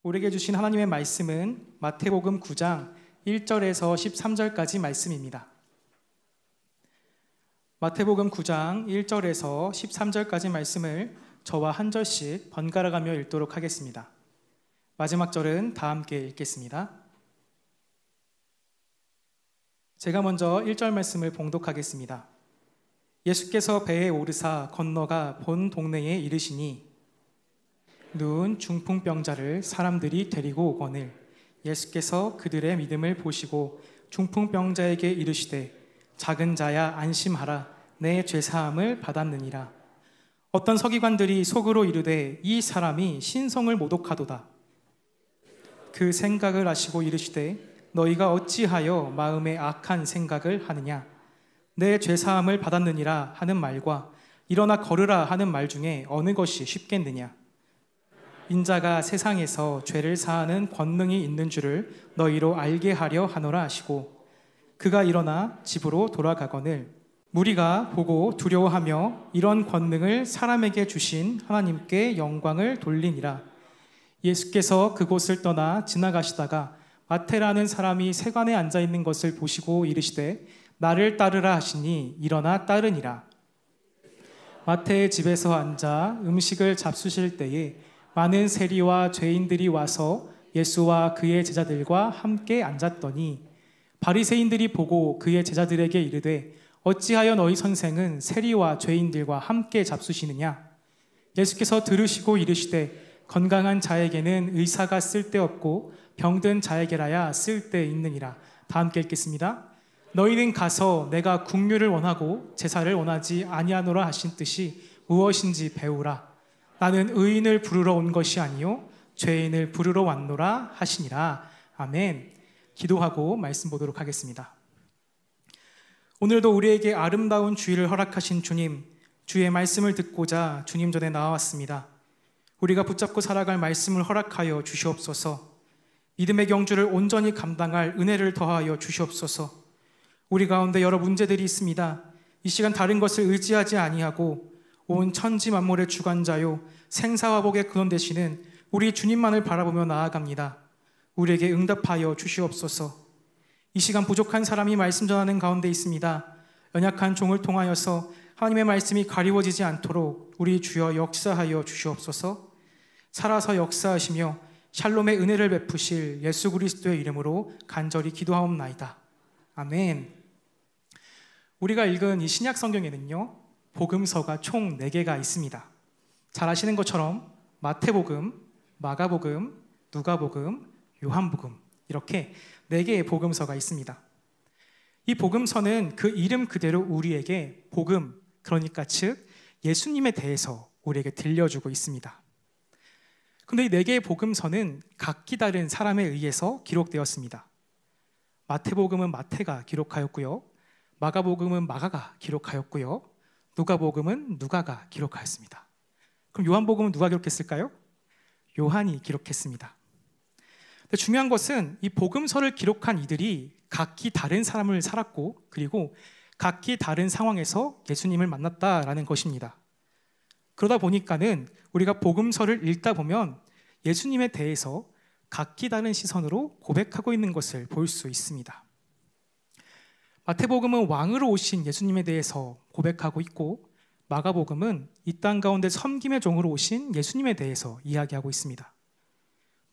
우리에게 주신 하나님의 말씀은 마태복음 9장 1절에서 13절까지 말씀입니다. 마태복음 9장 1절에서 13절까지 말씀을 저와 한 절씩 번갈아 가며 읽도록 하겠습니다. 마지막 절은 다 함께 읽겠습니다. 제가 먼저 1절 말씀을 봉독하겠습니다. 예수께서 배에 오르사 건너가 본 동네에 이르시니 누운 중풍병자를 사람들이 데리고 오거늘 예수께서 그들의 믿음을 보시고 중풍병자에게 이르시되 작은 자야 안심하라 내 죄사함을 받았느니라. 어떤 서기관들이 속으로 이르되 이 사람이 신성을 모독하도다. 그 생각을 아시고 이르시되 너희가 어찌하여 마음에 악한 생각을 하느냐. 내 죄사함을 받았느니라 하는 말과 일어나 걸으라 하는 말 중에 어느 것이 쉽겠느냐. 인자가 세상에서 죄를 사하는 권능이 있는 줄을 너희로 알게 하려 하노라 하시고 그가 일어나 집으로 돌아가거늘 무리가 보고 두려워하며 이런 권능을 사람에게 주신 하나님께 영광을 돌리니라. 예수께서 그곳을 떠나 지나가시다가 마태라는 사람이 세관에 앉아 있는 것을 보시고 이르시되 나를 따르라 하시니 일어나 따르니라. 마태의 집에서 앉아 음식을 잡수실 때에 많은 세리와 죄인들이 와서 예수와 그의 제자들과 함께 앉았더니 바리새인들이 보고 그의 제자들에게 이르되 어찌하여 너희 선생은 세리와 죄인들과 함께 잡수시느냐. 예수께서 들으시고 이르시되 건강한 자에게는 의사가 쓸데없고 병든 자에게라야 쓸데있느니라. 다 함께 읽겠습니다. 너희는 가서 내가 긍휼을 원하고 제사를 원하지 아니하노라 하신 뜻이 무엇인지 배우라. 나는 의인을 부르러 온 것이 아니요 죄인을 부르러 왔노라 하시니라. 아멘. 기도하고 말씀 보도록 하겠습니다. 오늘도 우리에게 아름다운 주일을 허락하신 주님, 주의 말씀을 듣고자 주님 전에 나와왔습니다. 우리가 붙잡고 살아갈 말씀을 허락하여 주시옵소서. 믿음의 경주를 온전히 감당할 은혜를 더하여 주시옵소서. 우리 가운데 여러 문제들이 있습니다. 이 시간 다른 것을 의지하지 아니하고 온 천지 만물의 주관자요 생사화복의 근원 되시는 우리 주님만을 바라보며 나아갑니다. 우리에게 응답하여 주시옵소서. 이 시간 부족한 사람이 말씀 전하는 가운데 있습니다. 연약한 종을 통하여서 하나님의 말씀이 가리워지지 않도록 우리 주여 역사하여 주시옵소서. 살아서 역사하시며 샬롬의 은혜를 베푸실 예수 그리스도의 이름으로 간절히 기도하옵나이다. 아멘. 우리가 읽은 이 신약 성경에는요 복음서가 총 4개가 있습니다. 잘 아시는 것처럼 마태복음, 마가복음, 누가복음, 요한복음 이렇게 4개의 복음서가 있습니다. 이 복음서는 그 이름 그대로 우리에게 복음, 그러니까 즉 예수님에 대해서 우리에게 들려주고 있습니다. 그런데 이 4개의 복음서는 각기 다른 사람에 의해서 기록되었습니다. 마태복음은 마태가 기록하였고요, 마가복음은 마가가 기록하였고요, 누가복음은 누가가 기록하였습니다. 그럼 요한복음은 누가 기록했을까요? 요한이 기록했습니다. 근데 중요한 것은 이 복음서를 기록한 이들이 각기 다른 삶을 살았고 그리고 각기 다른 상황에서 예수님을 만났다라는 것입니다. 그러다 보니까는 우리가 복음서를 읽다 보면 예수님에 대해서 각기 다른 시선으로 고백하고 있는 것을 볼 수 있습니다. 마태복음은 왕으로 오신 예수님에 대해서 고백하고 있고 마가복음은 이 땅 가운데 섬김의 종으로 오신 예수님에 대해서 이야기하고 있습니다.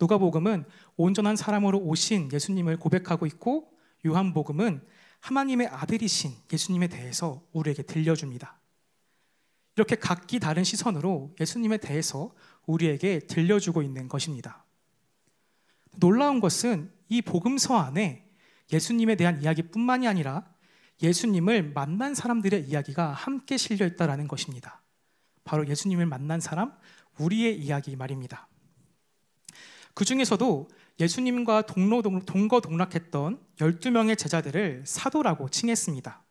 누가복음은 온전한 사람으로 오신 예수님을 고백하고 있고 요한복음은 하나님의 아들이신 예수님에 대해서 우리에게 들려줍니다. 이렇게 각기 다른 시선으로 예수님에 대해서 우리에게 들려주고 있는 것입니다. 놀라운 것은 이 복음서 안에 예수님에 대한 이야기뿐만이 아니라 예수님을 만난 사람들의 이야기가 함께 실려있다는 것입니다. 바로 예수님을 만난 사람, 우리의 이야기 말입니다. 그 중에서도 예수님과 동거동락했던 12명의 제자들을 사도라고 칭했습니다.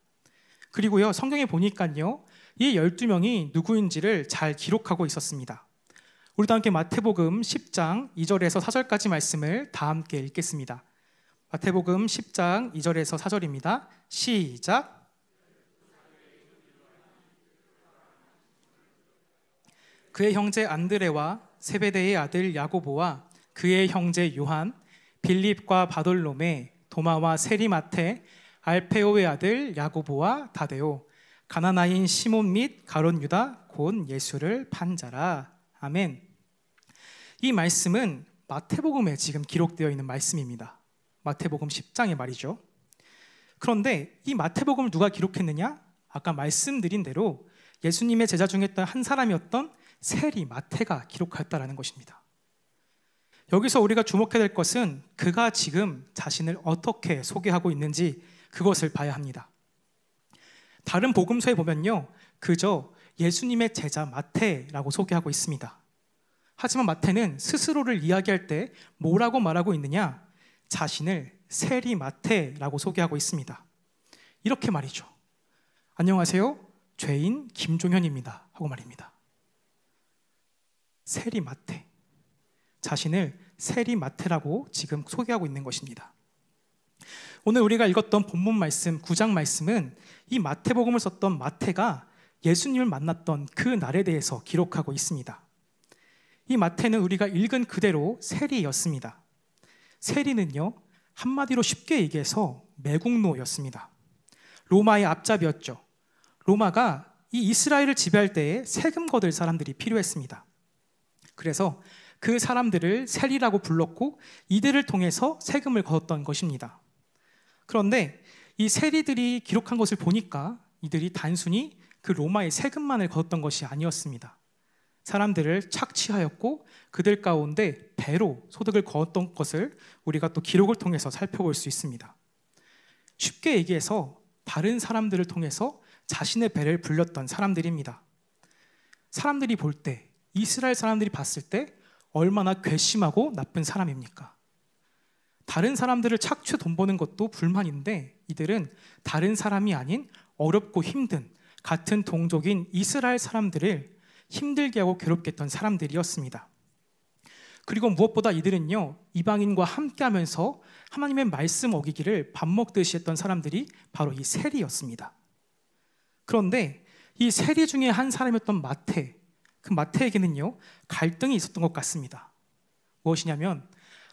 그리고요, 성경에 보니까요, 이 12명이 누구인지를 잘 기록하고 있었습니다. 우리도 함께 마태복음 10장 2절에서 4절까지 말씀을 다 함께 읽겠습니다. 마태복음 10장 2절에서 4절입니다. 시작. 그의 형제 안드레와 세베대의 아들 야고보와 그의 형제 요한, 빌립과 바돌로메, 도마와 세리마테, 알페오의 아들 야고보와 다데오, 가나나인 시몬 및 가롯 유다 곧 예수를 판 자라. 아멘. 이 말씀은 마태복음에 지금 기록되어 있는 말씀입니다. 마태복음 10장의 말이죠. 그런데 이 마태복음을 누가 기록했느냐? 아까 말씀드린 대로 예수님의 제자 중에 한 사람이었던 세리 마태가 기록하였다라는 것입니다. 여기서 우리가 주목해야 될 것은 그가 지금 자신을 어떻게 소개하고 있는지 그것을 봐야 합니다. 다른 복음서에 보면요, 그저 예수님의 제자 마태라고 소개하고 있습니다. 하지만 마태는 스스로를 이야기할 때 뭐라고 말하고 있느냐? 자신을 세리 마태라고 소개하고 있습니다. 이렇게 말이죠. 안녕하세요, 죄인 김종현입니다 하고 말입니다. 세리 마태, 자신을 세리 마태라고 지금 소개하고 있는 것입니다. 오늘 우리가 읽었던 본문 말씀 9장 말씀은 이 마태복음을 썼던 마태가 예수님을 만났던 그 날에 대해서 기록하고 있습니다. 이 마태는 우리가 읽은 그대로 세리였습니다. 세리는요, 한마디로 쉽게 얘기해서 매국노였습니다. 로마의 앞잡이였죠. 로마가 이 이스라엘을 지배할 때에 세금 거둘 사람들이 필요했습니다. 그래서 그 사람들을 세리라고 불렀고 이들을 통해서 세금을 거뒀던 것입니다. 그런데 이 세리들이 기록한 것을 보니까 이들이 단순히 그 로마의 세금만을 거뒀던 것이 아니었습니다. 사람들을 착취하였고 그들 가운데 배로 소득을 거뒀던 것을 우리가 또 기록을 통해서 살펴볼 수 있습니다. 쉽게 얘기해서 다른 사람들을 통해서 자신의 배를 불렸던 사람들입니다. 사람들이 볼 때, 이스라엘 사람들이 봤을 때 얼마나 괘씸하고 나쁜 사람입니까? 다른 사람들을 착취해 돈 버는 것도 불만인데 이들은 다른 사람이 아닌 어렵고 힘든 같은 동족인 이스라엘 사람들을 힘들게 하고 괴롭게 했던 사람들이었습니다. 그리고 무엇보다 이들은요, 이방인과 함께하면서 하나님의 말씀 어기기를 밥 먹듯이 했던 사람들이 바로 이 세리였습니다. 그런데 이 세리 중에 한 사람이었던 마태, 그 마태에게는요 갈등이 있었던 것 같습니다. 무엇이냐면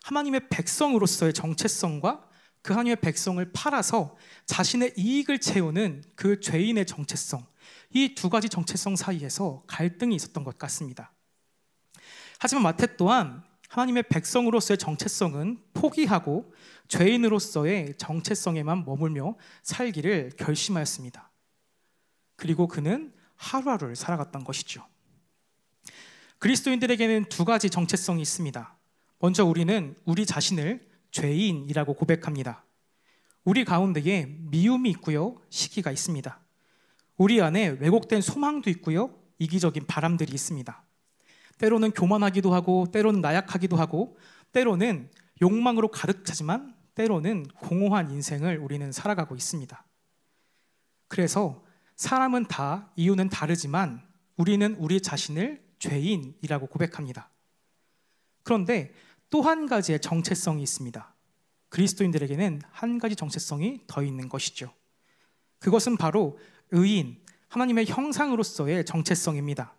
하나님의 백성으로서의 정체성과 그 하나님의 백성을 팔아서 자신의 이익을 채우는 그 죄인의 정체성, 이 두 가지 정체성 사이에서 갈등이 있었던 것 같습니다. 하지만 마태 또한 하나님의 백성으로서의 정체성은 포기하고 죄인으로서의 정체성에만 머물며 살기를 결심하였습니다. 그리고 그는 하루하루를 살아갔던 것이죠. 그리스도인들에게는 두 가지 정체성이 있습니다. 먼저 우리는 우리 자신을 죄인이라고 고백합니다. 우리 가운데에 미움이 있고요, 시기가 있습니다. 우리 안에 왜곡된 소망도 있고요, 이기적인 바람들이 있습니다. 때로는 교만하기도 하고, 때로는 나약하기도 하고, 때로는 욕망으로 가득 차지만 때로는 공허한 인생을 우리는 살아가고 있습니다. 그래서 사람은 다 이유는 다르지만 우리는 우리 자신을 죄인이라고 고백합니다. 그런데 또 한 가지의 정체성이 있습니다. 그리스도인들에게는 한 가지 정체성이 더 있는 것이죠. 그것은 바로 의인, 하나님의 형상으로서의 정체성입니다.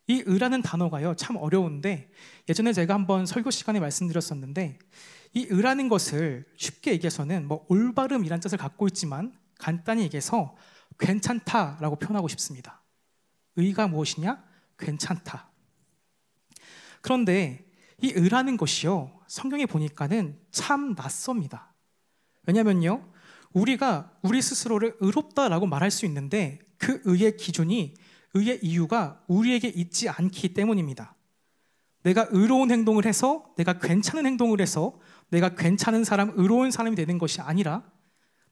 이 의라는 단어가요 참 어려운데 예전에 제가 한번 설교 시간에 말씀드렸었는데 이 의라는 것을 쉽게 얘기해서는 올바름이란 뜻을 갖고 있지만 간단히 얘기해서 괜찮다라고 표현하고 싶습니다. 의가 무엇이냐? 괜찮다. 그런데 이 의라는 것이요 성경에 보니까는 참 낯섭니다. 왜냐면요 우리가 우리 스스로를 의롭다라고 말할 수 있는데 그 의의 기준이, 의의 이유가 우리에게 있지 않기 때문입니다. 내가 의로운 행동을 해서, 내가 괜찮은 행동을 해서 내가 괜찮은 사람, 의로운 사람이 되는 것이 아니라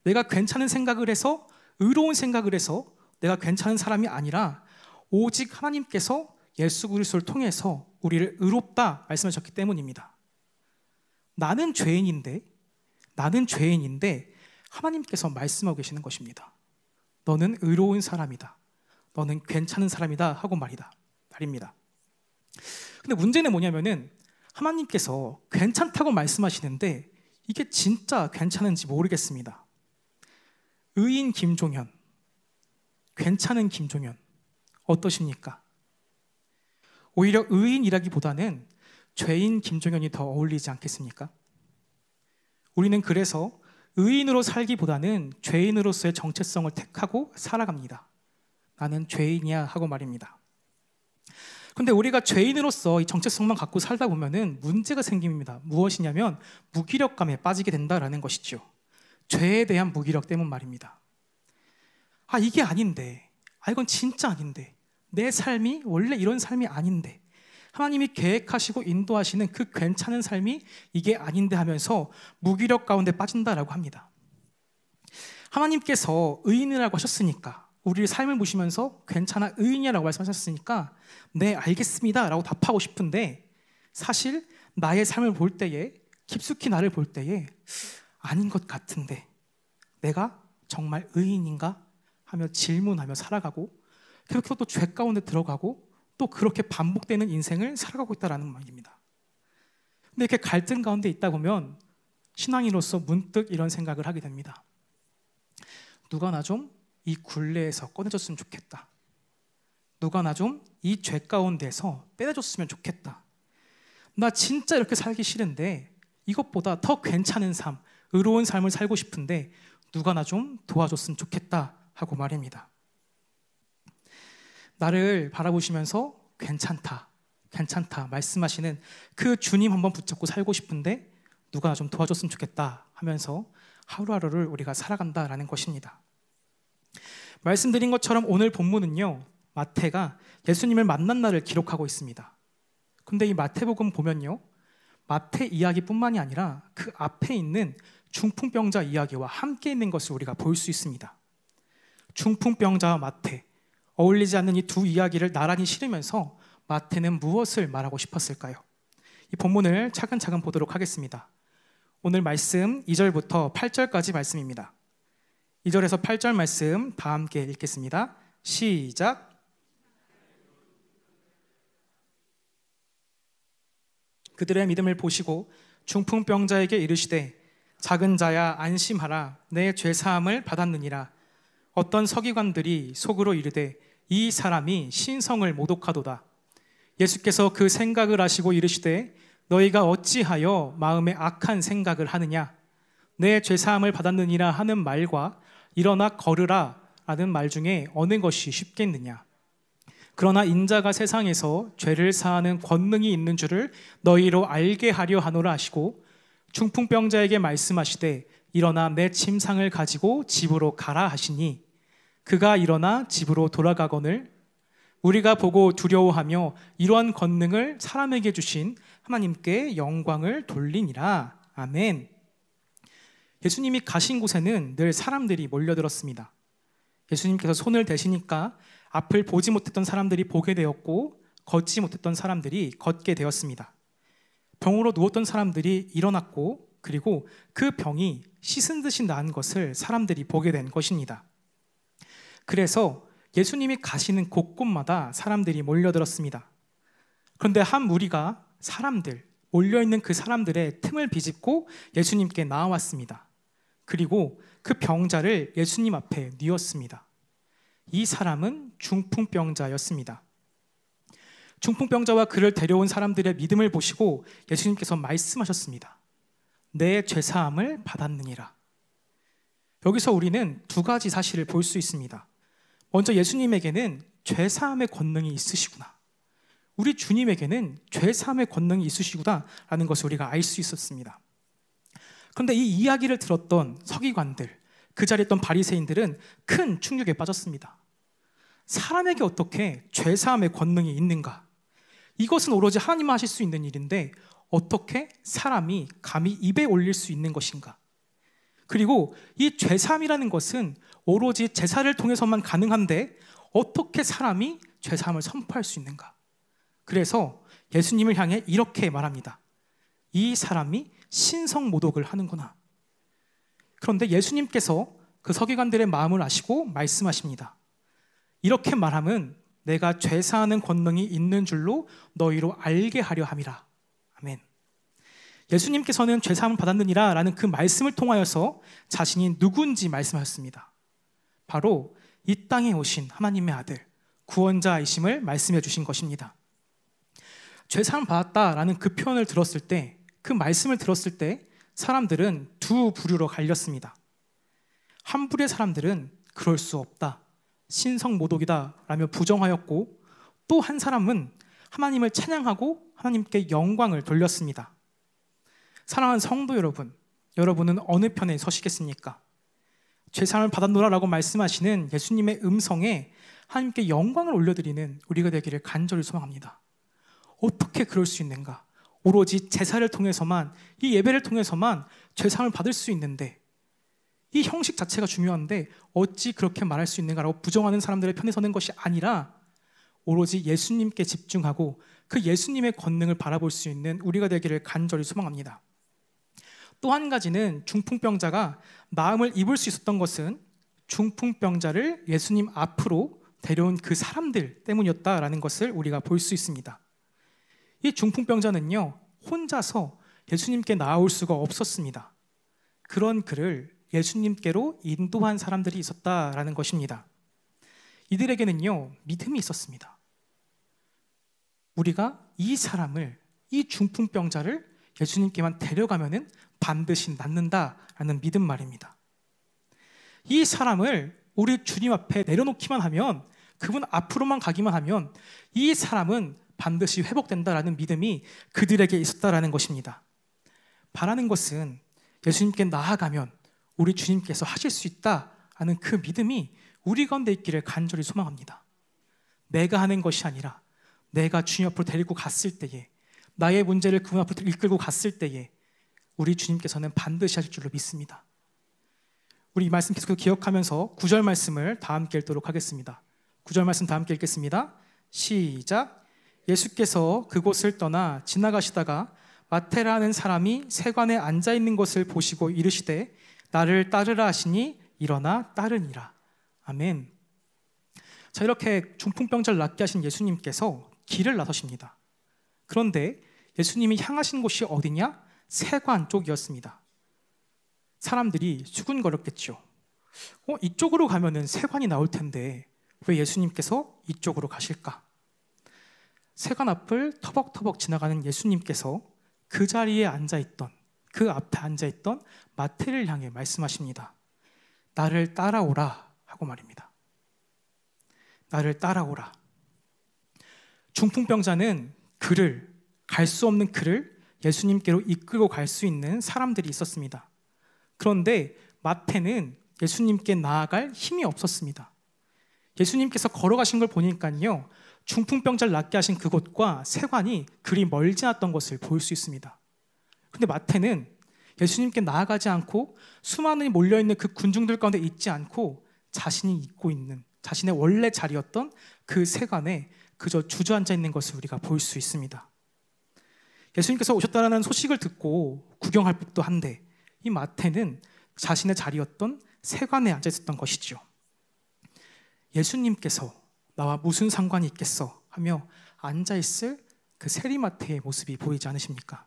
내가 괜찮은 생각을 해서, 의로운 생각을 해서 내가 괜찮은 사람이 아니라 오직 하나님께서 예수 그리스도를 통해서 우리를 의롭다 말씀하셨기 때문입니다. 나는 죄인인데 하나님께서 말씀하고 계시는 것입니다. 너는 의로운 사람이다. 너는 괜찮은 사람이다 하고 말입니다. 근데 문제는 뭐냐면은 하나님께서 괜찮다고 말씀하시는데 이게 진짜 괜찮은지 모르겠습니다. 의인 김종현, 괜찮은 김종현 어떠십니까? 오히려 의인이라기보다는 죄인 김종현이 더 어울리지 않겠습니까? 우리는 그래서 의인으로 살기보다는 죄인으로서의 정체성을 택하고 살아갑니다. 나는 죄인이야 하고 말입니다. 근데 우리가 죄인으로서 이 정체성만 갖고 살다 보면은 문제가 생깁니다. 무엇이냐면 무기력감에 빠지게 된다라는 것이죠. 죄에 대한 무기력 때문 말입니다. 이게 아닌데, 이건 진짜 아닌데, 내 삶이 원래 이런 삶이 아닌데, 하나님이 계획하시고 인도하시는 그 괜찮은 삶이 이게 아닌데 하면서 무기력 가운데 빠진다라고 합니다. 하나님께서 의인이라고 하셨으니까, 우리의 삶을 보시면서 괜찮아 의인이라고 말씀하셨으니까 네 알겠습니다 라고 답하고 싶은데, 사실 나의 삶을 볼 때에, 깊숙이 나를 볼 때에 아닌 것 같은데 내가 정말 의인인가 하며 질문하며 살아가고, 그렇게 또 죄 가운데 들어가고 또 그렇게 반복되는 인생을 살아가고 있다는 말입니다. 근데 이렇게 갈등 가운데 있다 보면 신앙인으로서 문득 이런 생각을 하게 됩니다. 누가 나 좀 이 굴레에서 꺼내줬으면 좋겠다. 누가 나 좀 이 죄 가운데서 빼내줬으면 좋겠다. 나 진짜 이렇게 살기 싫은데 이것보다 더 괜찮은 삶, 의로운 삶을 살고 싶은데 누가 나 좀 도와줬으면 좋겠다 하고 말입니다. 나를 바라보시면서 괜찮다, 괜찮다 말씀하시는 그 주님 한번 붙잡고 살고 싶은데 누가 나 좀 도와줬으면 좋겠다 하면서 하루하루를 우리가 살아간다라는 것입니다. 말씀드린 것처럼 오늘 본문은요, 마태가 예수님을 만난 날을 기록하고 있습니다. 근데 이 마태복음 보면요, 마태 이야기뿐만이 아니라 그 앞에 있는 중풍병자 이야기와 함께 있는 것을 우리가 볼 수 있습니다. 중풍병자와 마태, 어울리지 않는 이 두 이야기를 나란히 실으면서 마태는 무엇을 말하고 싶었을까요? 이 본문을 차근차근 보도록 하겠습니다. 오늘 말씀 2절부터 8절까지 말씀입니다. 2절에서 8절 말씀 다 함께 읽겠습니다. 시작. 그들의 믿음을 보시고 중풍병자에게 이르시되 작은 자야 안심하라, 내 죄사함을 받았느니라. 어떤 서기관들이 속으로 이르되 이 사람이 신성을 모독하도다. 예수께서 그 생각을 아시고 이르시되 너희가 어찌하여 마음에 악한 생각을 하느냐. 내 죄사함을 받았느니라 하는 말과 일어나 걸으라 라는 말 중에 어느 것이 쉽겠느냐. 그러나 인자가 세상에서 죄를 사하는 권능이 있는 줄을 너희로 알게 하려 하노라 하시고 중풍병자에게 말씀하시되 일어나 내 침상을 가지고 집으로 가라 하시니 그가 일어나 집으로 돌아가거늘 우리가 보고 두려워하며 이러한 권능을 사람에게 주신 하나님께 영광을 돌리니라. 아멘. 예수님이 가신 곳에는 늘 사람들이 몰려들었습니다. 예수님께서 손을 대시니까 앞을 보지 못했던 사람들이 보게 되었고 걷지 못했던 사람들이 걷게 되었습니다. 병으로 누웠던 사람들이 일어났고, 그리고 그 병이 씻은 듯이 나은 것을 사람들이 보게 된 것입니다. 그래서 예수님이 가시는 곳곳마다 사람들이 몰려들었습니다. 그런데 한 무리가 사람들, 몰려있는 그 사람들의 틈을 비집고 예수님께 나아왔습니다. 그리고 그 병자를 예수님 앞에 뉘었습니다. 이 사람은 중풍병자였습니다. 중풍병자와 그를 데려온 사람들의 믿음을 보시고 예수님께서 말씀하셨습니다. 내 죄사함을 받았느니라. 여기서 우리는 두 가지 사실을 볼 수 있습니다. 먼저 예수님에게는 죄사함의 권능이 있으시구나. 우리 주님에게는 죄사함의 권능이 있으시구나라는 것을 우리가 알 수 있었습니다. 그런데 이 이야기를 들었던 서기관들, 그 자리에 있던 바리새인들은 큰 충격에 빠졌습니다. 사람에게 어떻게 죄사함의 권능이 있는가? 이것은 오로지 하나님만 하실 수 있는 일인데 어떻게 사람이 감히 입에 올릴 수 있는 것인가? 그리고 이 죄사함이라는 것은 오로지 제사를 통해서만 가능한데 어떻게 사람이 죄사함을 선포할 수 있는가? 그래서 예수님을 향해 이렇게 말합니다. 이 사람이 신성모독을 하는구나. 그런데 예수님께서 그 서기관들의 마음을 아시고 말씀하십니다. 이렇게 말함은 내가 죄사하는 권능이 있는 줄로 너희로 알게 하려 함이라. 아멘. 예수님께서는 죄사함을 받았느니라 라는 그 말씀을 통하여서 자신이 누군지 말씀하셨습니다. 바로 이 땅에 오신 하나님의 아들, 구원자이심을 말씀해 주신 것입니다. 죄사함 받았다라는 그 표현을 들었을 때, 그 말씀을 들었을 때 사람들은 두 부류로 갈렸습니다. 한 부류의 사람들은 그럴 수 없다, 신성모독이다 라며 부정하였고, 또 한 사람은 하나님을 찬양하고 하나님께 영광을 돌렸습니다. 사랑하는 성도 여러분, 여러분은 어느 편에 서시겠습니까? 죄사함을 받았노라라고 말씀하시는 예수님의 음성에 하나님께 영광을 올려드리는 우리가 되기를 간절히 소망합니다. 어떻게 그럴 수 있는가? 오로지 제사를 통해서만, 이 예배를 통해서만 죄사함을 받을 수 있는데, 이 형식 자체가 중요한데 어찌 그렇게 말할 수 있는가라고 부정하는 사람들의 편에 서는 것이 아니라 오로지 예수님께 집중하고 그 예수님의 권능을 바라볼 수 있는 우리가 되기를 간절히 소망합니다. 또 한 가지는 중풍병자가 나음을 입을 수 있었던 것은 중풍병자를 예수님 앞으로 데려온 그 사람들 때문이었다라는 것을 우리가 볼 수 있습니다. 이 중풍병자는요, 혼자서 예수님께 나아올 수가 없었습니다. 그런 그를 예수님께로 인도한 사람들이 있었다라는 것입니다. 이들에게는요, 믿음이 있었습니다. 우리가 이 사람을, 이 중풍병자를 예수님께만 데려가면은 반드시 낫는다라는 믿음 말입니다. 이 사람을 우리 주님 앞에 내려놓기만 하면, 그분 앞으로만 가기만 하면 이 사람은 반드시 회복된다라는 믿음이 그들에게 있었다라는 것입니다. 바라는 것은 예수님께 나아가면 우리 주님께서 하실 수 있다라는 그 믿음이 우리 가운데 있기를 간절히 소망합니다. 내가 하는 것이 아니라 내가 주님 앞으로 데리고 갔을 때에, 나의 문제를 그분 앞으로 이끌고 갔을 때에 우리 주님께서는 반드시 하실 줄로 믿습니다. 우리 이 말씀 계속 기억하면서 9절 말씀을 다 함께 읽도록 하겠습니다. 9절 말씀 다 함께 읽겠습니다. 시작. 예수께서 그곳을 떠나 지나가시다가 마태라는 사람이 세관에 앉아있는 것을 보시고 이르시되 나를 따르라 하시니 일어나 따르니라. 아멘. 자, 이렇게 중풍병자를 낫게 하신 예수님께서 길을 나서십니다. 그런데 예수님이 향하신 곳이 어디냐? 세관 쪽이었습니다. 사람들이 수군거렸겠죠. 이쪽으로 가면은 세관이 나올 텐데 왜 예수님께서 이쪽으로 가실까? 세관 앞을 터벅터벅 지나가는 예수님께서 그 자리에 앉아있던, 그 앞에 앉아있던 마태를 향해 말씀하십니다. 나를 따라오라 하고 말입니다. 나를 따라오라. 중풍병자는 그를, 갈 수 없는 그를 예수님께로 이끌고 갈 수 있는 사람들이 있었습니다. 그런데 마태는 예수님께 나아갈 힘이 없었습니다. 예수님께서 걸어가신 걸 보니까요, 중풍병자를 낫게 하신 그곳과 세관이 그리 멀지 않았던 것을 볼 수 있습니다. 그런데 마태는 예수님께 나아가지 않고 수많은 몰려있는 그 군중들 가운데 있지 않고 자신이 있고 있는, 자신의 원래 자리였던 그 세관에 그저 주저앉아 있는 것을 우리가 볼 수 있습니다. 예수님께서 오셨다는 소식을 듣고 구경할 법도 한데 이 마태는 자신의 자리였던 세관에 앉아 있었던 것이죠. 예수님께서 나와 무슨 상관이 있겠어 하며 앉아있을 그 세리마태의 모습이 보이지 않으십니까?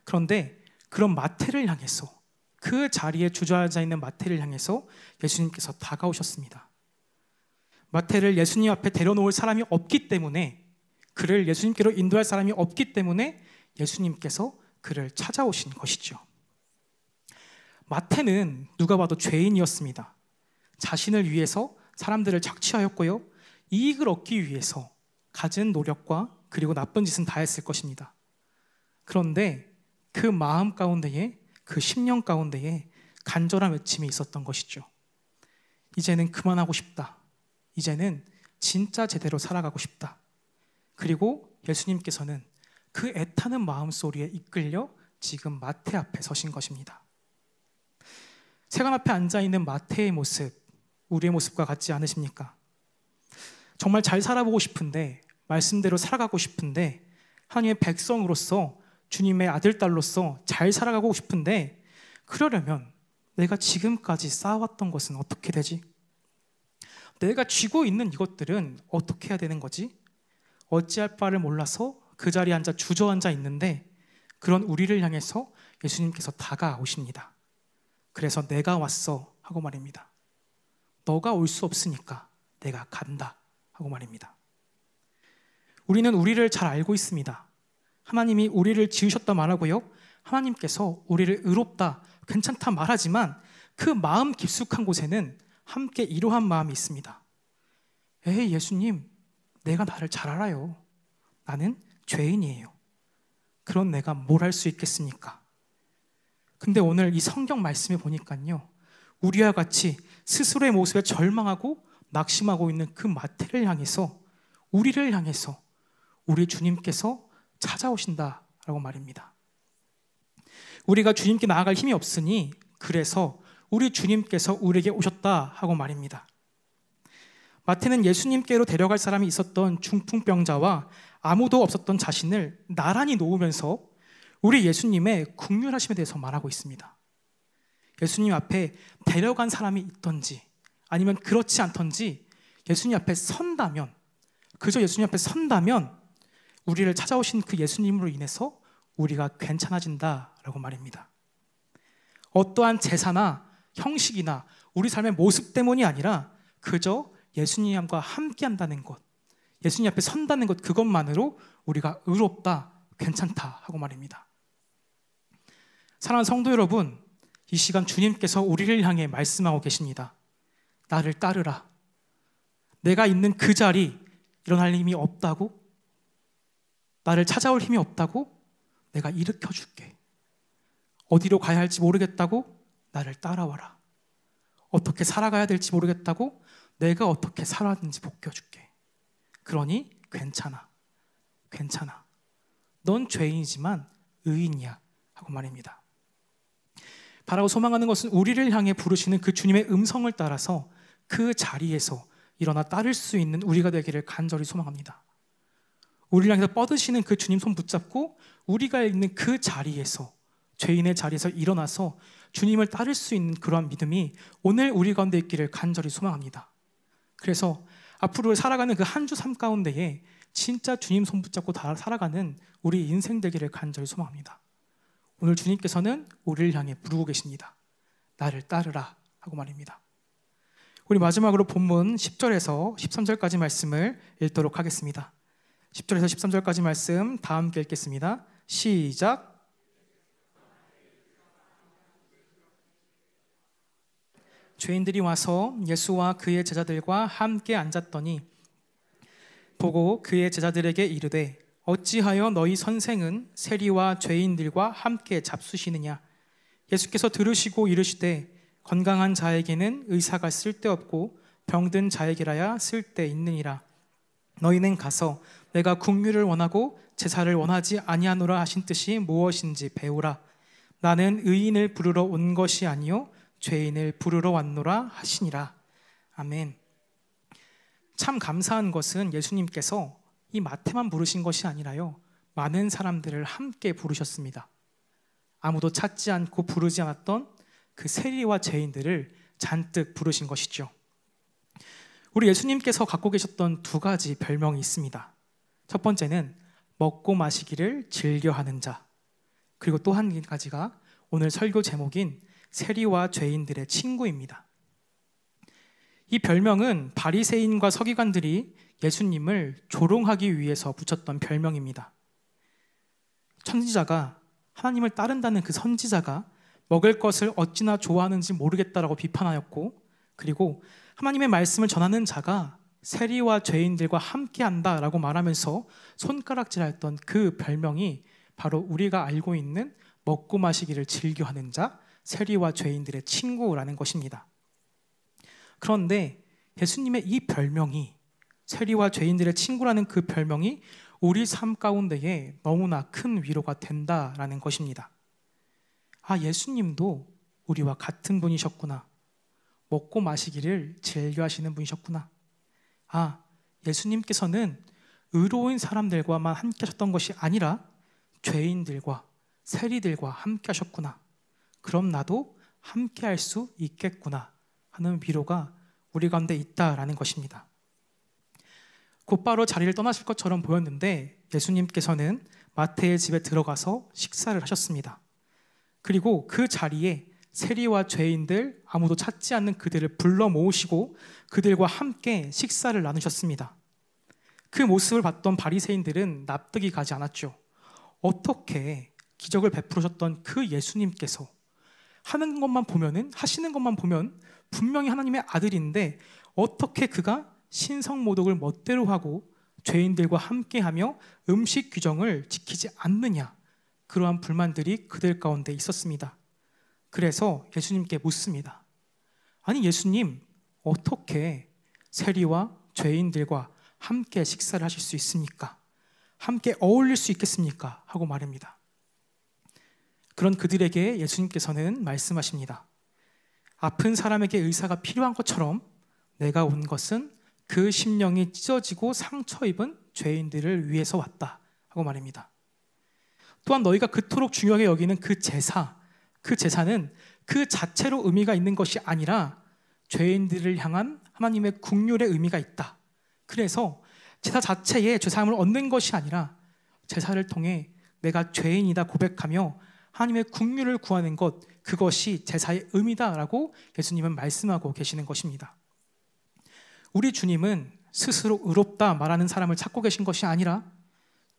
그런데 그런 마태를 향해서, 그 자리에 주저앉아 있는 마태를 향해서 예수님께서 다가오셨습니다. 마태를 예수님 앞에 데려놓을 사람이 없기 때문에, 그를 예수님께로 인도할 사람이 없기 때문에 예수님께서 그를 찾아오신 것이죠. 마태는 누가 봐도 죄인이었습니다. 자신을 위해서 사람들을 착취하였고요, 이익을 얻기 위해서 갖은 노력과 그리고 나쁜 짓은 다 했을 것입니다. 그런데 그 마음 가운데에, 그 심령 가운데에 간절한 외침이 있었던 것이죠. 이제는 그만하고 싶다. 이제는 진짜 제대로 살아가고 싶다. 그리고 예수님께서는 그 애타는 마음소리에 이끌려 지금 마태 앞에 서신 것입니다. 세관 앞에 앉아있는 마태의 모습, 우리의 모습과 같지 않으십니까? 정말 잘 살아보고 싶은데, 말씀대로 살아가고 싶은데, 하나님의 백성으로서, 주님의 아들, 딸로서 잘 살아가고 싶은데, 그러려면 내가 지금까지 쌓아왔던 것은 어떻게 되지? 내가 쥐고 있는 이것들은 어떻게 해야 되는 거지? 어찌할 바를 몰라서 그 자리에 앉아 주저앉아 있는데, 그런 우리를 향해서 예수님께서 다가오십니다. 그래서 내가 왔어 하고 말입니다. 너가 올 수 없으니까 내가 간다 하고 말입니다. 우리는 우리를 잘 알고 있습니다. 하나님이 우리를 지으셨다 말하고요, 하나님께서 우리를 의롭다, 괜찮다 말하지만 그 마음 깊숙한 곳에는 함께 이러한 마음이 있습니다. 에이, 예수님, 내가 나를 잘 알아요. 나는 죄인이에요. 그런 내가 뭘 할 수 있겠습니까? 근데 오늘 이 성경 말씀에 보니까요, 우리와 같이 스스로의 모습에 절망하고 낙심하고 있는 그 마태를 향해서, 우리를 향해서 우리 주님께서 찾아오신다라고 말입니다. 우리가 주님께 나아갈 힘이 없으니 그래서 우리 주님께서 우리에게 오셨다 하고 말입니다. 마태는 예수님께로 데려갈 사람이 있었던 중풍병자와 아무도 없었던 자신을 나란히 놓으면서 우리 예수님의 긍휼하심에 대해서 말하고 있습니다. 예수님 앞에 데려간 사람이 있던지 아니면 그렇지 않던지 예수님 앞에 선다면, 그저 예수님 앞에 선다면 우리를 찾아오신 그 예수님으로 인해서 우리가 괜찮아진다라고 말입니다. 어떠한 제사나 형식이나 우리 삶의 모습 때문이 아니라 그저 예수님과 함께 한다는 것, 예수님 앞에 선다는 것, 그것만으로 우리가 의롭다, 괜찮다 하고 말입니다. 사랑하는 성도 여러분, 이 시간 주님께서 우리를 향해 말씀하고 계십니다. 나를 따르라. 내가 있는 그 자리 일어날 힘이 없다고? 나를 찾아올 힘이 없다고? 내가 일으켜줄게. 어디로 가야 할지 모르겠다고? 나를 따라와라. 어떻게 살아가야 될지 모르겠다고? 내가 어떻게 살았는지 복겨줄게. 그러니 괜찮아. 괜찮아. 넌 죄인이지만 의인이야 하고 말입니다. 바라고 소망하는 것은 우리를 향해 부르시는 그 주님의 음성을 따라서 그 자리에서 일어나 따를 수 있는 우리가 되기를 간절히 소망합니다. 우리를 향해서 뻗으시는 그 주님 손 붙잡고 우리가 있는 그 자리에서, 죄인의 자리에서 일어나서 주님을 따를 수 있는 그러한 믿음이 오늘 우리 가운데 있기를 간절히 소망합니다. 그래서 앞으로 살아가는 그 한 주 삶 가운데에 진짜 주님 손 붙잡고 살아가는 우리 인생 되기를 간절히 소망합니다. 오늘 주님께서는 우리를 향해 부르고 계십니다. 나를 따르라 하고 말입니다. 우리 마지막으로 본문 10절에서 13절까지 말씀을 읽도록 하겠습니다. 10절에서 13절까지 말씀 다 함께 읽겠습니다. 시작. 죄인들이 와서 예수와 그의 제자들과 함께 앉았더니 보고 그의 제자들에게 이르되 어찌하여 너희 선생은 세리와 죄인들과 함께 잡수시느냐. 예수께서 들으시고 이르시되 건강한 자에게는 의사가 쓸데없고 병든 자에게라야 쓸데있느니라. 너희는 가서 내가 긍휼을 원하고 제사를 원하지 아니하노라 하신 뜻이 무엇인지 배우라. 나는 의인을 부르러 온 것이 아니요 죄인을 부르러 왔노라 하시니라. 아멘. 참 감사한 것은 예수님께서 이 마태만 부르신 것이 아니라요, 많은 사람들을 함께 부르셨습니다. 아무도 찾지 않고 부르지 않았던 그 세리와 죄인들을 잔뜩 부르신 것이죠. 우리 예수님께서 갖고 계셨던 두 가지 별명이 있습니다. 첫 번째는 먹고 마시기를 즐겨하는 자, 그리고 또 한 가지가 오늘 설교 제목인 세리와 죄인들의 친구입니다. 이 별명은 바리새인과 서기관들이 예수님을 조롱하기 위해서 붙였던 별명입니다. 선지자가, 하나님을 따른다는 그 선지자가 먹을 것을 어찌나 좋아하는지 모르겠다라고 비판하였고, 그리고 하나님의 말씀을 전하는 자가 세리와 죄인들과 함께한다라고 말하면서 손가락질하였던 그 별명이 바로 우리가 알고 있는 먹고 마시기를 즐겨하는 자, 세리와 죄인들의 친구라는 것입니다. 그런데 예수님의 이 별명이, 세리와 죄인들의 친구라는 그 별명이 우리 삶 가운데에 너무나 큰 위로가 된다라는 것입니다. 아, 예수님도 우리와 같은 분이셨구나. 먹고 마시기를 즐겨하시는 분이셨구나. 아, 예수님께서는 의로운 사람들과만 함께 하셨던 것이 아니라 죄인들과 세리들과 함께 하셨구나. 그럼 나도 함께 할 수 있겠구나 하는 위로가 우리 가운데 있다라는 것입니다. 곧바로 자리를 떠나실 것처럼 보였는데 예수님께서는 마태의 집에 들어가서 식사를 하셨습니다. 그리고 그 자리에 세리와 죄인들, 아무도 찾지 않는 그들을 불러 모으시고 그들과 함께 식사를 나누셨습니다. 그 모습을 봤던 바리새인들은 납득이 가지 않았죠. 어떻게 기적을 베풀으셨던 그 예수님께서 하시는 것만 보면 분명히 하나님의 아들인데 어떻게 그가 신성모독을 멋대로 하고 죄인들과 함께하며 음식 규정을 지키지 않느냐, 그러한 불만들이 그들 가운데 있었습니다. 그래서 예수님께 묻습니다. 아니 예수님, 어떻게 세리와 죄인들과 함께 식사를 하실 수 있습니까? 함께 어울릴 수 있겠습니까? 하고 말합니다. 그런 그들에게 예수님께서는 말씀하십니다. 아픈 사람에게 의사가 필요한 것처럼 내가 온 것은 그 심령이 찢어지고 상처 입은 죄인들을 위해서 왔다 하고 말합니다. 또한 너희가 그토록 중요하게 여기는 그 제사는 그 자체로 의미가 있는 것이 아니라 죄인들을 향한 하나님의 긍휼의 의미가 있다. 그래서 제사 자체에 죄사함을 얻는 것이 아니라 제사를 통해 내가 죄인이다 고백하며 하나님의 긍휼을 구하는 것, 그것이 제사의 의미다라고 예수님은 말씀하고 계시는 것입니다. 우리 주님은 스스로 의롭다 말하는 사람을 찾고 계신 것이 아니라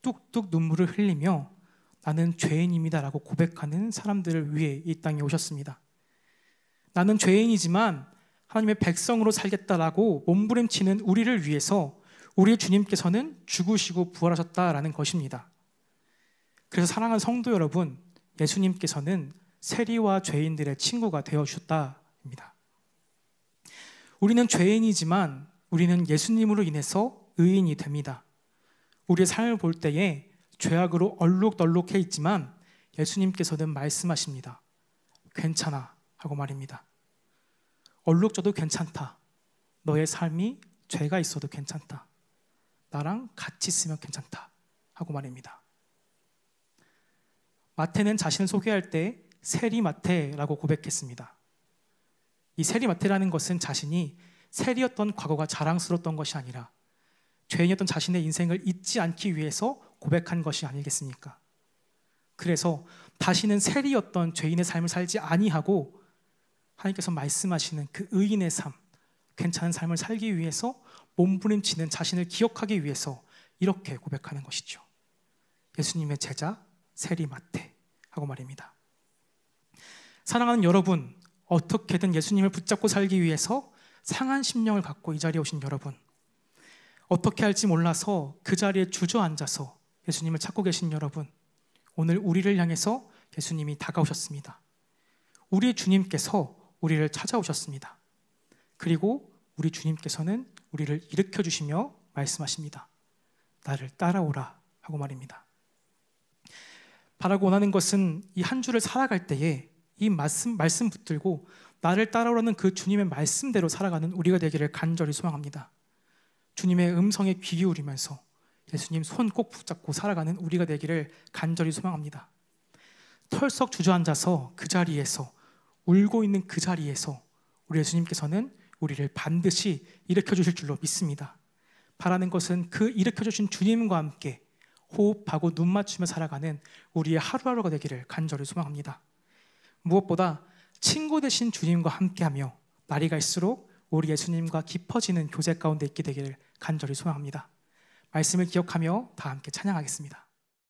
뚝뚝 눈물을 흘리며 나는 죄인입니다라고 고백하는 사람들을 위해 이 땅에 오셨습니다. 나는 죄인이지만 하나님의 백성으로 살겠다라고 몸부림치는 우리를 위해서 우리 주님께서는 죽으시고 부활하셨다라는 것입니다. 그래서 사랑하는 성도 여러분, 예수님께서는 세리와 죄인들의 친구가 되어주셨다입니다. 우리는 죄인이지만 우리는 예수님으로 인해서 의인이 됩니다. 우리의 삶을 볼 때에 죄악으로 얼룩덜룩해 있지만 예수님께서는 말씀하십니다. 괜찮아 하고 말입니다. 얼룩져도 괜찮다. 너의 삶이 죄가 있어도 괜찮다. 나랑 같이 있으면 괜찮다 하고 말입니다. 마태는 자신을 소개할 때 세리마태라고 고백했습니다. 이 세리마태라는 것은 자신이 세리였던 과거가 자랑스러웠던 것이 아니라 죄인이었던 자신의 인생을 잊지 않기 위해서 고백한 것이 아니겠습니까? 그래서 다시는 세리였던 죄인의 삶을 살지 아니하고 하나님께서 말씀하시는 그 의인의 삶, 괜찮은 삶을 살기 위해서 몸부림치는 자신을 기억하기 위해서 이렇게 고백하는 것이죠. 예수님의 제자 세리마태 하고 말입니다. 사랑하는 여러분, 어떻게든 예수님을 붙잡고 살기 위해서 상한 심령을 갖고 이 자리에 오신 여러분, 어떻게 할지 몰라서 그 자리에 주저앉아서 예수님을 찾고 계신 여러분, 오늘 우리를 향해서 예수님이 다가오셨습니다. 우리 주님께서 우리를 찾아오셨습니다. 그리고 우리 주님께서는 우리를 일으켜 주시며 말씀하십니다. 나를 따라오라 하고 말입니다. 바라고 원하는 것은 이 한 주를 살아갈 때에 이 말씀 붙들고 나를 따라오라는 그 주님의 말씀대로 살아가는 우리가 되기를 간절히 소망합니다. 주님의 음성에 귀 기울이면서 예수님 손 꼭 붙잡고 살아가는 우리가 되기를 간절히 소망합니다. 털썩 주저앉아서 그 자리에서 울고 있는 그 자리에서 우리 예수님께서는 우리를 반드시 일으켜 주실 줄로 믿습니다. 바라는 것은 그 일으켜 주신 주님과 함께 호흡하고 눈 맞추며 살아가는 우리의 하루하루가 되기를 간절히 소망합니다. 무엇보다 친구 되신 주님과 함께하며 날이 갈수록 우리 예수님과 깊어지는 교제 가운데 있게 되기를 간절히 소망합니다. 말씀을 기억하며 다 함께 찬양하겠습니다.